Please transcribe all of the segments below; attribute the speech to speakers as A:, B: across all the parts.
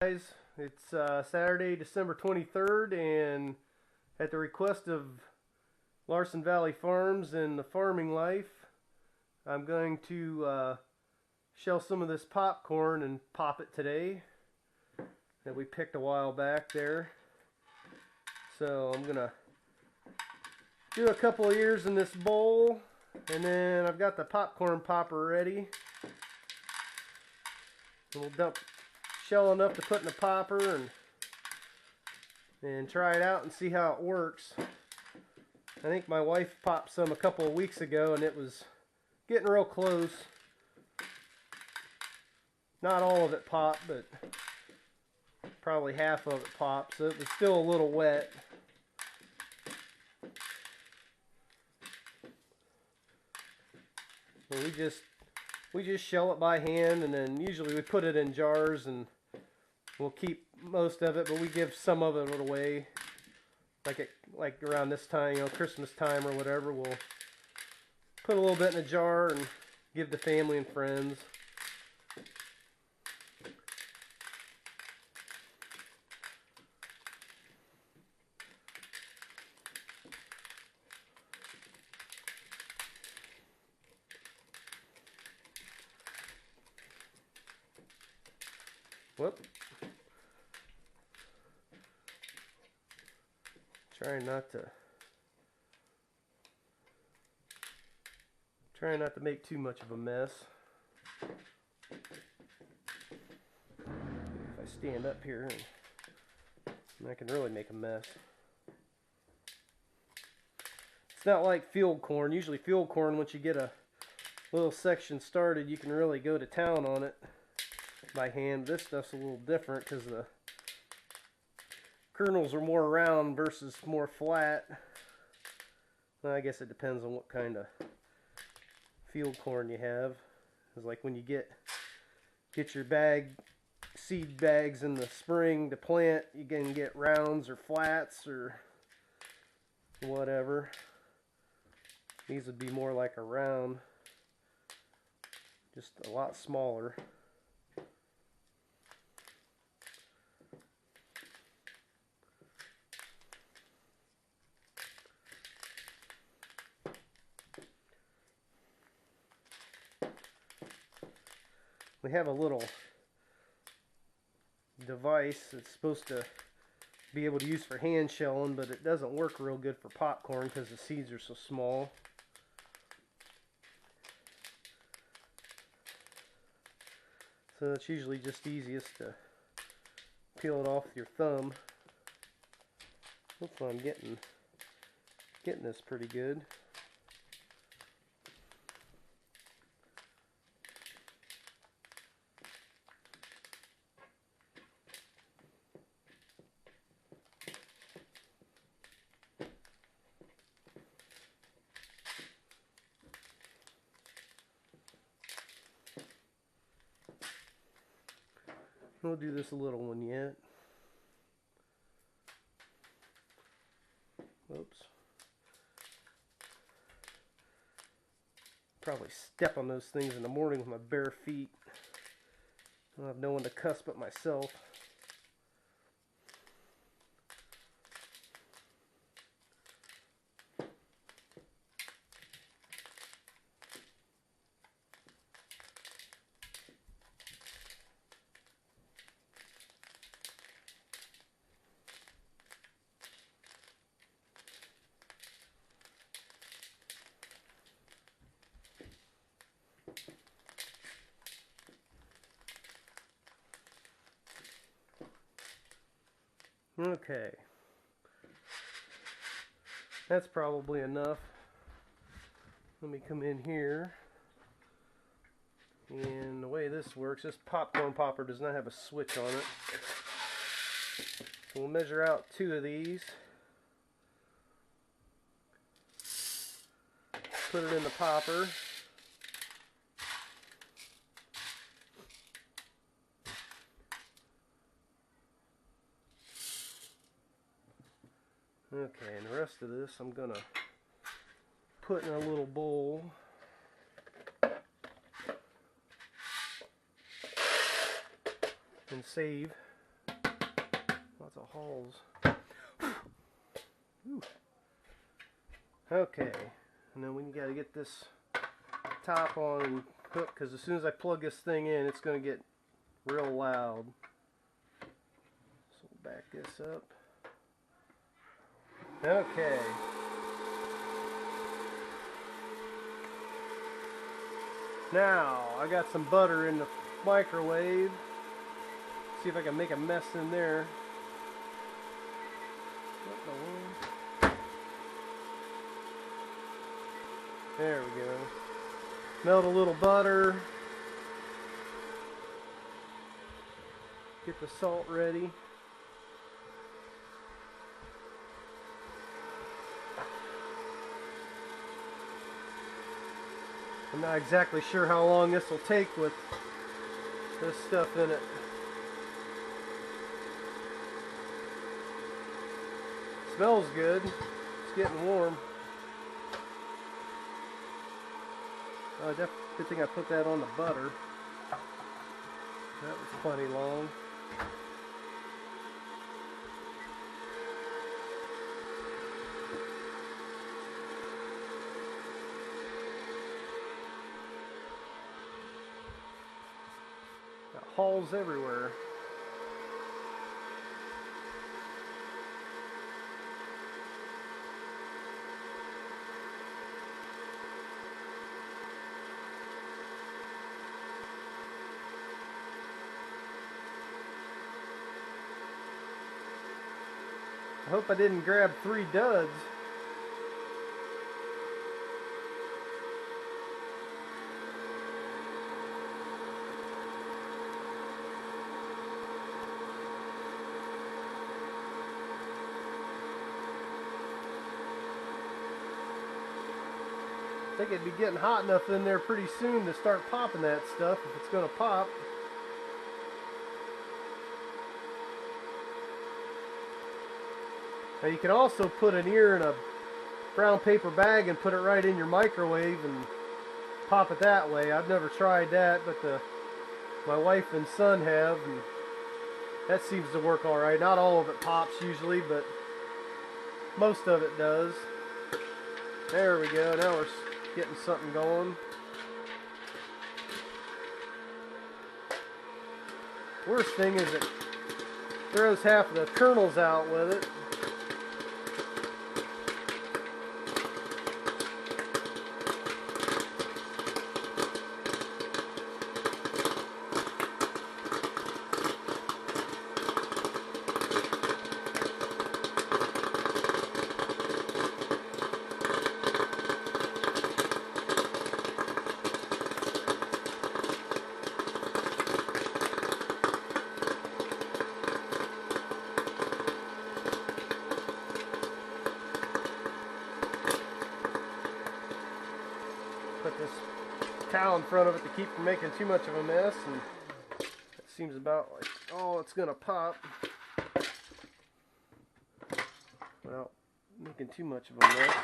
A: Guys, it's Saturday, December 23rd, and at the request of Larson Valley Farms and the Farminglife, I'm going to shell some of this popcorn and pop it today that we picked a while back there. So I'm gonna do a couple of ears in this bowl, and then I've got the popcorn popper ready. And we'll dump shell enough to put in the popper and try it out and see how it works. I think my wife popped some a couple of weeks ago and it was getting real close. Not all of it popped, but probably half of it popped, so it was still a little wet. So we just shell it by hand, and then usually we put it in jars and we'll keep most of it, but we give some of it away. Like around this time, Christmas time or whatever, we'll put a little bit in a jar and give to family and friends. Whoop. Trying not to make too much of a mess. If I stand up here, and I can really make a mess. It's not like field corn. Usually field corn, once you get a little section started, you can really go to town on it by hand. This stuff's a little different because the kernels are more round versus more flat. Well, I guess it depends on what kind of field corn you have. It's like when you get your seed bags in the spring to plant, you can get rounds or flats or whatever. These would be more like a round, just a lot smaller. We have a little device that's supposed to be able to use for hand shelling, but it doesn't work real good for popcorn because the seeds are so small. So it's usually just easiest to peel it off with your thumb. Hopefully I'm getting this pretty good. We'll do this little one yet. Oops. Probably step on those things in the morning with my bare feet. I'll have no one to cuss but myself. Okay, that's probably enough. Let me come in here, and the way this works, this popcorn popper does not have a switch on it. So we'll measure out 2 of these, put it in the popper. Okay, and the rest of this I'm gonna put in a little bowl. And save Lots of holes. Okay, and then we got to get this top on and hook, because as soon as I plug this thing in, it's going to get real loud. So we'll back this up. Okay. Now, I got some butter in the microwave. See if I can make a mess in there. There we go. Melt a little butter. Get the salt ready. I'm not exactly sure how long this will take with this stuff in it. Smells good. It's getting warm. Oh, good thing I put that on the butter. That was plenty long. Got holes everywhere. I hope I didn't grab 3 duds. I think it'd be getting hot enough in there pretty soon to start popping that stuff if it's going to pop. Now you can also put an ear in a brown paper bag and put it right in your microwave and pop it that way. I've never tried that, but my wife and son have, and that seems to work all right. Not all of it pops usually, but most of it does. There we go. Now we're getting something going. Worst thing is it throws half of the kernels out with it. Put this towel in front of it to keep from making too much of a mess, and it seems about like, oh, it's gonna pop without making too much of a mess.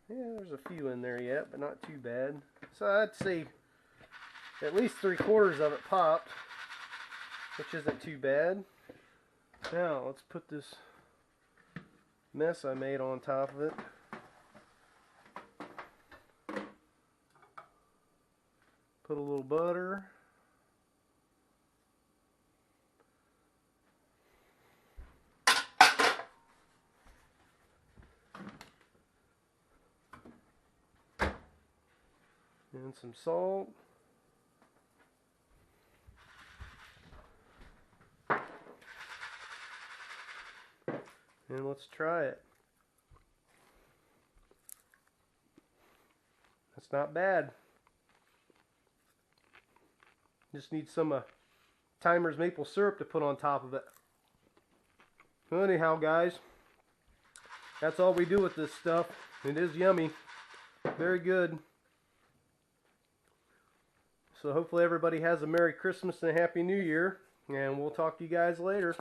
A: Yeah, there's a few in there yet, but not too bad. So I'd say at least 3/4 of it popped, which isn't too bad. Now let's put this mess I made on top of it. Put a little butter. And some salt. And let's try it. That's not bad. Just need some Timer's maple syrup to put on top of it. Well, anyhow, guys, that's all we do with this stuff. It is yummy. Very good. So hopefully everybody has a Merry Christmas and a Happy New Year. And we'll talk to you guys later.